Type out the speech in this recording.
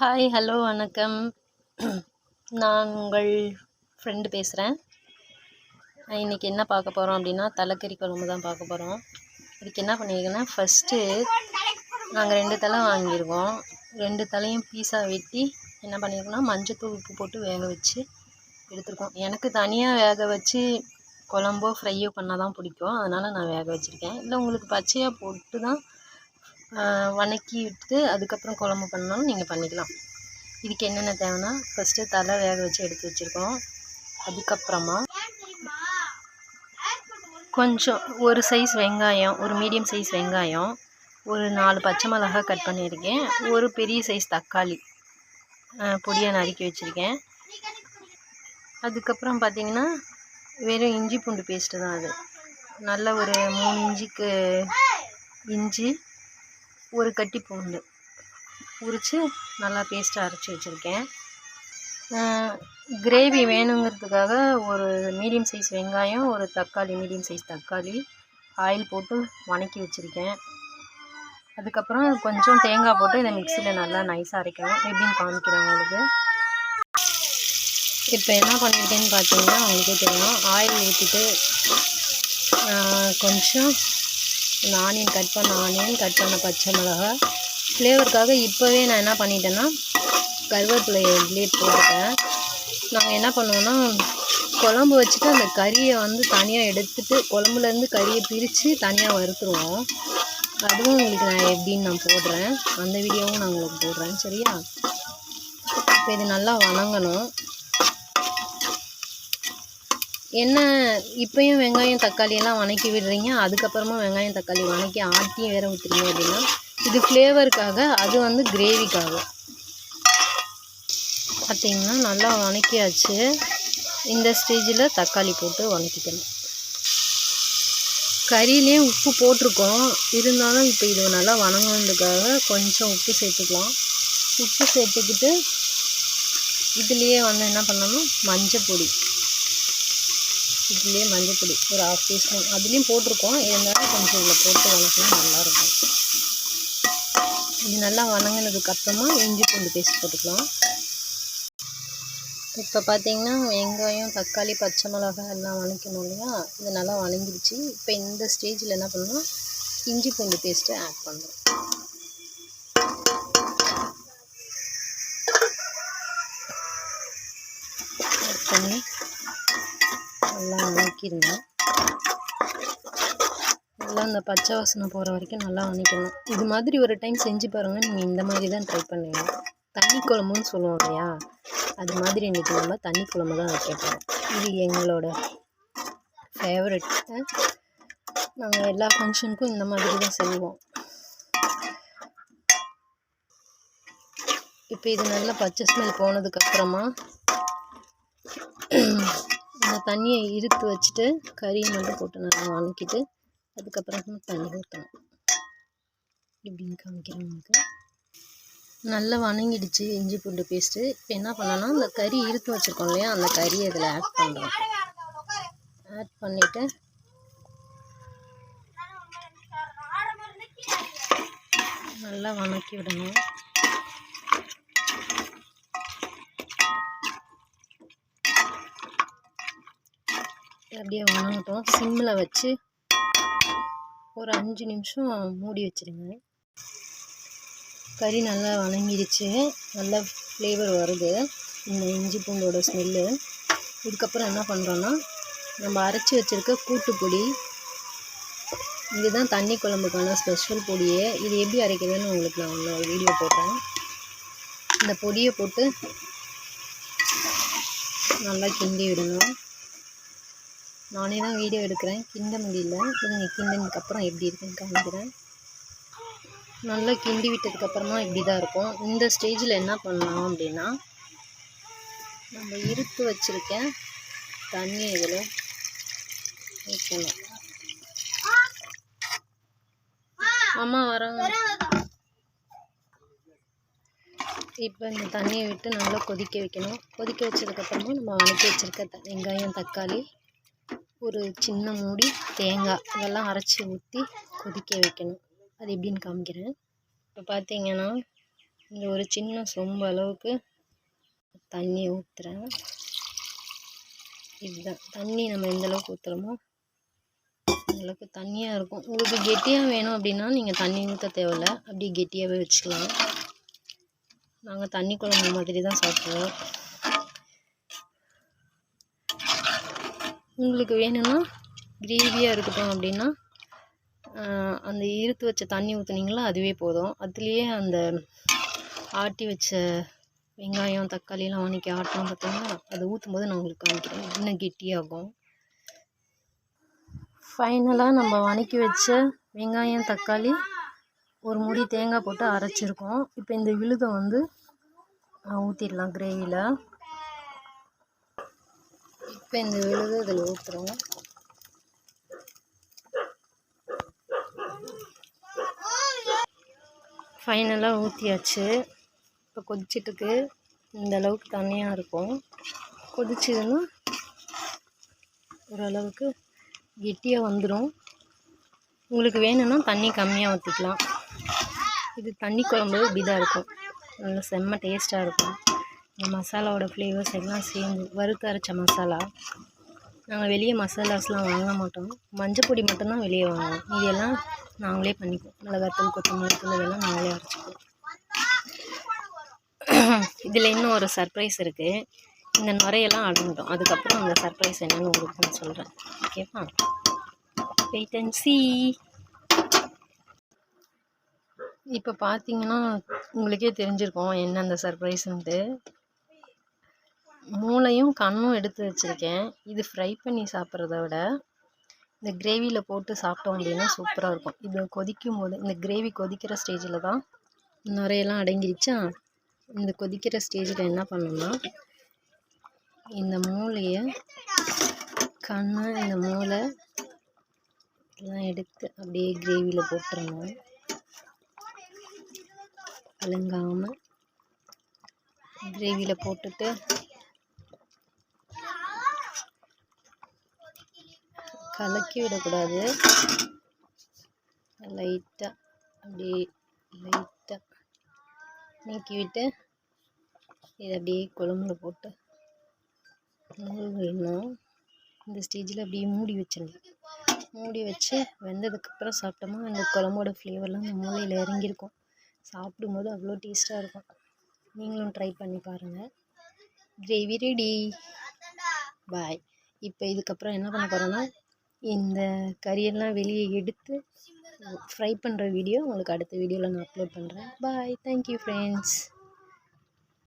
Hi, hello, வணக்கம். நான் உங்கள் ஃப்ரெண்டு பேசுகிறேன். இன்றைக்கி என்ன பார்க்க போகிறோம் அப்படின்னா, தலைக்கறி குழம்பு தான் பார்க்க போகிறோம். இதுக்கு என்ன பண்ணியிருக்கேன்னா, ஃபஸ்ட்டு நாங்கள் 2 தலை வாங்கியிருக்கோம். 2 தலையும் பீஸாக வெட்டி என்ன பண்ணியிருக்கோன்னா, மஞ்சத்தூள் உப்பு போட்டு வேக வச்சு எடுத்துருக்கோம். எனக்கு தனியாக வேக வச்சு குழம்போ ஃப்ரையோ பண்ணால் தான் பிடிக்கும். அதனால் நான் வேக வச்சுருக்கேன். இல்லை உங்களுக்கு பச்சையாக போட்டு தான் வதக்கி விட்டு அதுக்கப்புறம் குழம்பு பண்ணாலும் நீங்கள் பண்ணிக்கலாம். இதுக்கு என்னென்ன தேவைன்னா, ஃபஸ்ட்டு தலை வேக வச்சு எடுத்து வச்சுருக்கோம். அதுக்கப்புறமா கொஞ்சம் ஒரு சைஸ் வெங்காயம், ஒரு மீடியம் சைஸ் வெங்காயம், ஒரு 4 பச்சை மிளகாய் கட் பண்ணியிருக்கேன், ஒரு பெரிய சைஸ் தக்காளி பொடியாக நறுக்கி வச்சுருக்கேன். அதுக்கப்புறம் பார்த்திங்கன்னா வெறும் இஞ்சி பூண்டு பேஸ்ட்டு தான். அது நல்ல ஒரு 3 இன்ச்சுக்கு இஞ்சி, ஒரு கட்டி பூண்டு உரித்து நல்லா பேஸ்ட்டாக அரைச்சி வச்சுருக்கேன். கிரேவி வேணுங்கிறதுக்காக ஒரு மீடியம் சைஸ் வெங்காயம், ஒரு தக்காளி, மீடியம் சைஸ் தக்காளி ஆயில் போட்டு வதக்கி வச்சுருக்கேன். அதுக்கப்புறம் கொஞ்சம் தேங்காய் போட்டு இதை மிக்சியில் நல்லா நைஸாக அரைக்கணும். எப்படின்னு காமிக்கிறேன் உங்களுக்கு. இப்போ என்ன பண்ணியிருக்கேன்னு பார்த்தீங்கன்னா உங்களுக்கே தெரியும். ஆயில் ஊற்றிட்டு கொஞ்சம் ஆனியன் கட் பண்ண பச்சை மிளகாய் ஃப்ளேவருக்காக இப்போவே நான் என்ன பண்ணிட்டேன்னா கருவேப்பிலை இதுலேயே போட்டுட்டேன். நாங்கள் என்ன பண்ணுவோன்னா, குழம்பு வச்சுட்டு அந்த கறியை தனியாக எடுத்துகிட்டு குழம்புலேருந்து கறியை பிரித்து தனியாக வறுத்துருவோம். அதுவும் உங்களுக்கு நான் எப்படின்னு நான் போடுறேன். அந்த வீடியோவும் நான் உங்களுக்கு போடுறேன், சரியா? இப்போ இது நல்லா வதங்கணும். என்ன இப்போயும் வெங்காயம் தக்காளியெல்லாம் வதக்கி விடுறீங்க, அதுக்கப்புறமா வெங்காயம் தக்காளி வதக்கி ஆட்டி வேறு ஊற்றுறீங்க அப்படின்னா, இது ஃப்ளேவருக்காக, அது கிரேவிக்காக. பார்த்திங்கன்னா நல்லா வதக்கியாச்சு. இந்த ஸ்டேஜில் தக்காளி போட்டு வதக்கிக்கணும். கறியிலே உப்பு போட்டிருக்கோம், இருந்தாலும் இப்போ இது நல்லா வதங்கணுன்றதுக்காக கொஞ்சம் உப்பு சேர்த்துக்கலாம். உப்பு சேர்த்துக்கிட்டு இதுலேயே என்ன பண்ணணும், மஞ்சப்பொடி, இதுலேயே மஞ்சப்பொடி ஒரு 1/2 டீஸ்பூன் அதுலேயும் போட்டிருக்கோம். இருந்தாலும் கொஞ்சம் இதில் போட்டு வதக்கினா நல்லாயிருக்கும். இது நல்லா வதங்கினதுக்கப்புறமா இஞ்சி பூண்டு பேஸ்ட் போட்டுக்கலாம். இப்போ பார்த்திங்கன்னா வெங்காயம், தக்காளி, பச்சை மிளகாய் எல்லாம் வதக்கணும் இல்லையா? இது நல்லா வதங்கிடுச்சு. இப்போ இந்த ஸ்டேஜில் என்ன பண்ணணும், இஞ்சி பூண்டு பேஸ்ட்டு ஆட் பண்ணுறோம். ஆட் பண்ணி நல்லா வதக்கிடுங்க. நல்லா அந்த பச்சை வாசனை போகிற வரைக்கும் நல்லா வதக்கணும். இது மாதிரி ஒரு டைம் செஞ்சு பாருங்கள். நீங்கள் இந்த மாதிரி தான் ட்ரை பண்ணுவீங்க. தண்ணி குழம்புன்னு சொல்லுவோம் இல்லையா, அது மாதிரி இன்றைக்கி நம்ம தண்ணி குழம்பு தான் வைக்க போகிறோம். இது எங்களோட ஃபேவரெட். நாங்கள் எல்லா ஃபங்க்ஷனுக்கும் இந்த மாதிரி தான் செய்வோம். இப்போ இது நல்லா பச்சை ஸ்மெல் போனதுக்கப்புறமா இந்த தண்ணியை இறுத்து வச்சுட்டு கறியை மட்டும் போட்டு நல்லா வதக்கிட்டு அதுக்கப்புறம் தண்ணி ஊற்றணும். இப்படின்னு காமிக்கிறேன் உங்களுக்கு. நல்லா வதங்கிடுச்சு இஞ்சி பூண்டு பேஸ்ட்டு. இப்போ என்ன பண்ணோன்னா, அந்த கறி இறுத்து வச்சுருக்கோம் இல்லையா, அந்த கறியை இதில் ஆட் பண்ணுறோம். ஆட் பண்ணிவிட்டு நல்லா வதக்கி விடணும். அப்படியே வதங்கட்டும். சிம்மில் வச்சு ஒரு 5 நிமிஷம் மூடி வச்சுருங்க. கறி நல்லா வதங்கிடுச்சு, நல்லா ஃப்ளேவர் வருது இந்த இஞ்சி பூண்டோட ஸ்மெல்லு. இதுக்கப்புறம் என்ன பண்ணுறோன்னா, நம்ம அரைச்சி வச்சுருக்க கூட்டு பொடி, இதுதான் தண்ணி குழம்புக்கான ஸ்பெஷல் பொடியே. இது எப்படி அரைக்கிறதுன்னு உங்களுக்கு நான் ஒரு வீடியோ போட்டேன். இந்த பொடியை போட்டு நல்லா கிண்டி விடணும். நானே தான் வீடியோ எடுக்கிறேன், கிண்ட முடியல. இது கிண்டினதுக்கப்புறம் எப்படி இருக்குன்னு காமிக்கிறேன். நல்லா கிண்டி விட்டதுக்கப்புறமா இப்படி தான் இருக்கும். இந்த ஸ்டேஜில் என்ன பண்ணலாம் அப்படின்னா, நம்ம இறுத்து வச்சுருக்க தண்ணி இதில் ஊற்றணும். அம்மா வராங்க. இப்போ இந்த தண்ணியை விட்டு நல்லா கொதிக்க வைக்கணும். கொதிக்க வச்சதுக்கப்புறமா நம்ம வதக்கி வச்சுருக்க வெங்காயம், தக்காளி, ஒரு சின்ன மூடி தேங்காய் இதெல்லாம் அரைச்சி ஊற்றி கொதிக்க வைக்கணும். அது எப்படின்னு காமிக்கிறேன். இப்போ பார்த்தீங்கன்னா இந்த ஒரு சின்ன சொம்பு அளவுக்கு தண்ணி ஊற்றுறேன். இதுதான் தண்ணி நம்ம எந்த அளவுக்கு ஊற்றுறோமோ அந்தளவுக்கு தண்ணியாக இருக்கும். உங்களுக்கு கெட்டியாக வேணும் அப்படின்னா நீங்கள் தண்ணி ஊற்ற தேவையில்ல, அப்படியே கெட்டியாகவே வச்சுக்கலாம். நாங்கள் தண்ணி குழம்பு மாதிரி தான் சாப்பிடுவோம். உங்களுக்கு வேணும்னா கிரேவியாக இருக்கட்டும் அப்படின்னா அந்த இருத்து வச்ச தண்ணி ஊற்றுனீங்களா அதுவே போதும். அதுலேயே அந்த ஆட்டி வச்ச வெங்காயம் தக்காளியெலாம் வதக்கி ஆட்டணும் பார்த்தீங்களா, அது ஊற்றும் போது நான் உங்களுக்கு காமிக்கிறேன், இன்னும் கெட்டியாகும். ஃபைனலாக நம்ம வதக்கி வச்ச வெங்காயம் தக்காளி ஒரு மூடி தேங்காய் போட்டு அரைச்சிருக்கோம். இப்போ இந்த விழுதை வந்து ஊற்றிடலாம் கிரேவியில். இப்போ இந்த விழுது இதில் ஊற்றுறோம். ஃபைனலாக ஊற்றியாச்சு. இப்போ கொதிச்சிட்டுருக்கு. இந்த அளவுக்கு தண்ணியாக இருக்கும். கொதிச்சதுன்னா ஓரளவுக்கு கெட்டியாக வந்துடும். உங்களுக்கு வேணும்னா தண்ணி கம்மியாக ஊற்றிக்கலாம். இது தண்ணி குழம்பு இப்படி தான் இருக்கும். நல்லா செம்ம டேஸ்ட்டாக இருக்கும். இந்த மசாலாவோட ஃப்ளேவர்ஸ் எல்லாம் சேர்ந்து வறுத்து அரைச்ச மசாலா. நாங்கள் வெளியே மசாலாஸ்லாம் வாங்க மாட்டோம். மஞ்சள் பொடி மட்டும்தான் வெளியே வாங்குவோம். இதெல்லாம் நாங்களே பண்ணிக்குவோம். மிளகாத்தூள் கொத்தமல்லி தூள் இதெல்லாம் நாங்களே அரைச்சிக்குவோம். இதில் இன்னும் ஒரு சர்ப்ரைஸ் இருக்குது. இந்த நுரையெல்லாம் அடங்கிட்டோம். அதுக்கப்புறம் அந்த சர்ப்ரைஸ் என்னன்னு உங்களுக்கு நான் சொல்கிறேன். ஓகேவா? வெயிட் அண்ட் சீ. இப்போ பார்த்தீங்கன்னா உங்களுக்கே தெரிஞ்சிருக்கோம் என்ன அந்த சர்ப்ரைஸுன்ட்டு. மூளையும் கண்ணும் எடுத்து வச்சுருக்கேன். இது ஃப்ரை பண்ணி சாப்பிட்றத விட இந்த கிரேவியில் போட்டு சாப்பிட்டோம் அப்படின்னா சூப்பராக இருக்கும். இது கொதிக்கும் போது இந்த கிரேவி கொதிக்கிற ஸ்டேஜில் தான் நுரையெல்லாம் அடங்கிருச்சா, இந்த கொதிக்கிற ஸ்டேஜில் என்ன பண்ணணும்னா இந்த மூளையை கண்ணு இந்த மூளை எல்லாம் எடுத்து அப்படியே கிரேவியில் போட்டுருணும். அலங்காமல் கிரேவியில் போட்டுட்டு கலக்கி விடக்கூடாது. லைட்டாக அப்படியே லைட்டாக நீக்கி விட்டு இதை அப்படியே குழம்புல போட்டு வேணும். இந்த ஸ்டேஜில் அப்படியே மூடி வச்சிடணும். மூடி வச்சு வெந்ததுக்கப்புறம் சாப்பிட்டோமா அந்த குழம்போட ஃப்ளேவர்லாம் அந்த மூளையில் இறங்கியிருக்கும். சாப்பிடும்போது அவ்வளோ டேஸ்ட்டாக இருக்கும். நீங்களும் ட்ரை பண்ணி பாருங்கள். Gravy ready. பாய். இப்போ இதுக்கப்புறம் என்ன பண்ண போகிறோன்னா இந்த கறியெல்லாம் வெளியே எடுத்து ஃப்ரை பண்ணுற வீடியோ உங்களுக்கு அடுத்த வீடியோவில் நான் அப்லோட் பண்ணுறேன். பாய். Thank you friends.